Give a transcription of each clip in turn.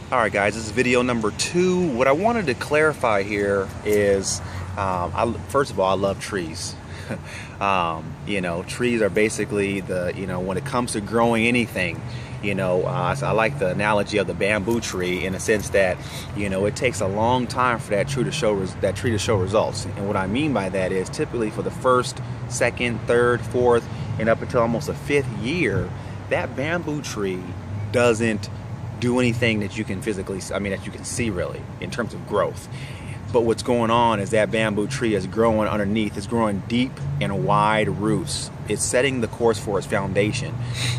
Alright guys, this is video number 2. What I wanted to clarify here is, first of all, I love trees. Trees are basically when it comes to growing anything, I like the analogy of the bamboo tree in the sense that, it takes a long time for that tree to show results. And what I mean by that is typically for the first, second, third, fourth, and up until almost the 5th year, that bamboo tree doesn't do anything that you can that you can see really in terms of growth. But what's going on is that bamboo tree is growing underneath. It's growing deep and wide roots. It's setting the course for its foundation,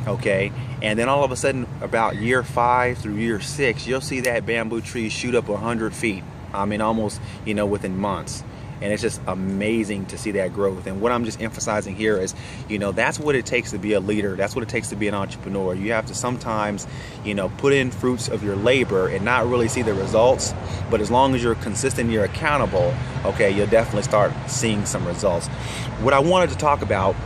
okay? And then all of a sudden, about year 5 through year 6, you'll see that bamboo tree shoot up 100 feet. Almost, within months. And it's just amazing to see that growth. And what I'm just emphasizing here is, that's what it takes to be a leader. That's what it takes to be an entrepreneur. You have to sometimes, put in fruits of your labor and not really see the results. But as long as you're consistent, you're accountable, okay, you'll definitely start seeing some results. What I wanted to talk about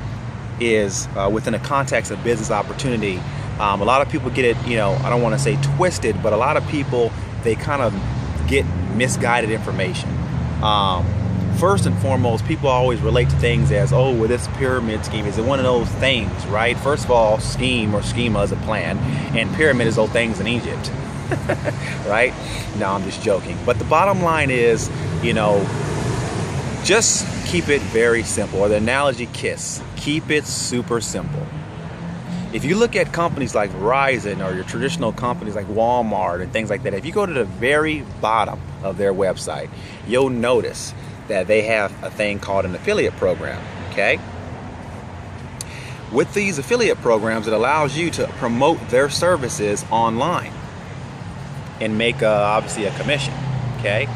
is within the context of business opportunity. A lot of people get it, I don't want to say twisted, but a lot of people, they kind of get misguided information. First and foremost, people always relate to things as, oh, well, this pyramid scheme, is it one of those things, right? First of all, scheme or schema is a plan, and pyramid is those things in Egypt, right? No, I'm just joking. But the bottom line is, just keep it very simple, or the analogy KISS. Keep it super simple. If you look at companies like Verizon or your traditional companies like Walmart and things like that, if you go to the very bottom of their website, you'll notice that they have a thing called an affiliate program, okay? With these affiliate programs, it allows you to promote their services online and make obviously a commission, okay?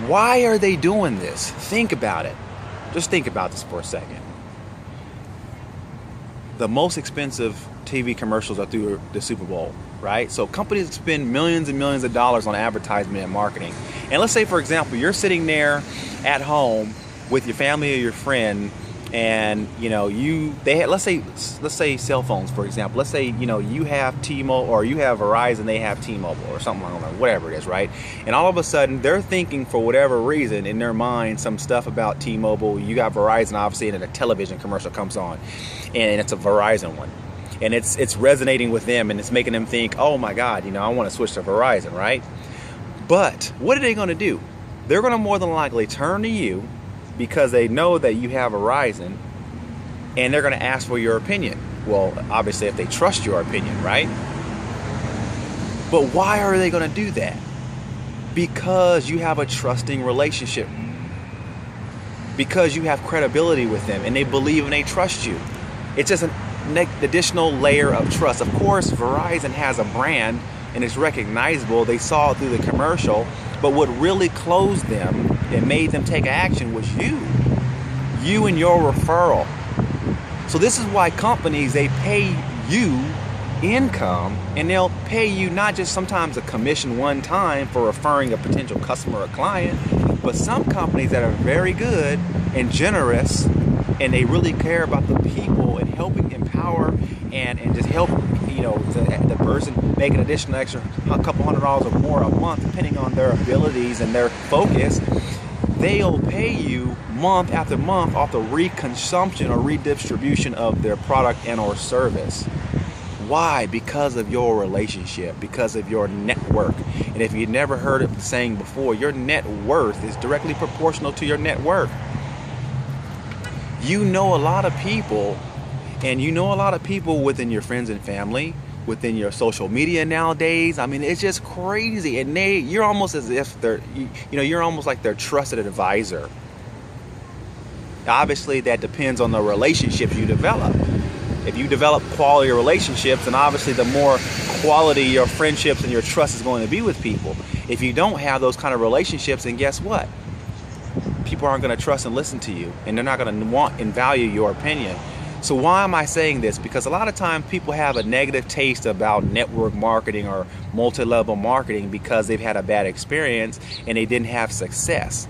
Why are they doing this? Think about it. Just think about this for a second. The most expensive TV commercials are through the Super Bowl, right? So companies spend millions and millions of dollars on advertisement and marketing. And let's say, for example, you're sitting there at home with your family or your friend, and let's say cell phones, for example. Let's say you have T-Mobile or you have Verizon, they have T-Mobile or something like that, whatever it is, right? And all of a sudden they're thinking for whatever reason in their mind some stuff about T-Mobile. You got Verizon obviously, and then a television commercial comes on, and it's a Verizon one. And it's resonating with them, and it's making them think, oh my God, I want to switch to Verizon, right? But what are they going to do? They're going to more than likely turn to you because they know that you have Verizon, and they're going to ask for your opinion. Well, obviously if they trust your opinion, right? But why are they going to do that? Because you have a trusting relationship. Because you have credibility with them, and they believe and they trust you. It's just an additional layer of trust. Of course, Verizon has a brand and it's recognizable. They saw it through the commercial, but what really closed them and made them take action was you and your referral. So this is why companies, they pay you income, and they'll pay you not just sometimes a commission one time for referring a potential customer or client, but some companies that are very good and generous, and they really care about the people and helping empower and just help the person make an additional extra couple $100 or more a month, depending on their abilities and their focus. They'll pay you month after month off the reconsumption or redistribution of their product and or service. Why? Because of your relationship, because of your network. And if you've never heard of the saying before, your net worth is directly proportional to your net worth. You know a lot of people, and you know a lot of people within your friends and family, within your social media nowadays. It's just crazy, and you're almost as if you're almost like their trusted advisor. Obviously, that depends on the relationships you develop. If you develop quality relationships, then obviously the more quality your friendships and your trust is going to be with people. If you don't have those kind of relationships, then guess what? People aren't going to trust and listen to you, and they're not going to want and value your opinion. So why am I saying this? Because a lot of times people have a negative taste about network marketing or multi-level marketing because they've had a bad experience and they didn't have success.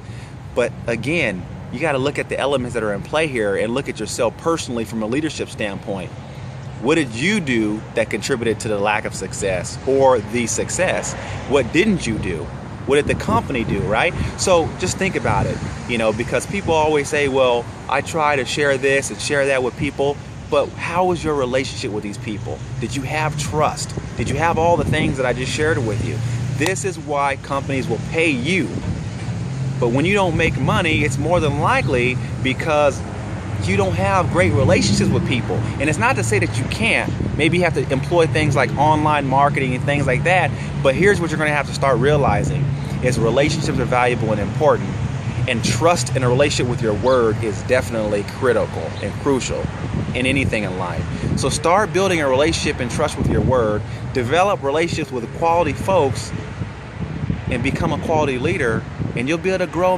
But again, you got to look at the elements that are in play here and look at yourself personally from a leadership standpoint. What did you do that contributed to the lack of success or the success? What didn't you do? What did the company do, right? So just think about it, because people always say, well, I try to share this and share that with people, but how was your relationship with these people? Did you have trust? Did you have all the things that I just shared with you? This is why companies will pay you. But when you don't make money, it's more than likely because you don't have great relationships with people. And it's not to say that you can't. Maybe you have to employ things like online marketing and things like that. But here's what you're going to have to start realizing is relationships are valuable and important. And trust in a relationship with your word is definitely critical and crucial in anything in life. So start building a relationship and trust with your word. Develop relationships with quality folks and become a quality leader, and you'll be able to grow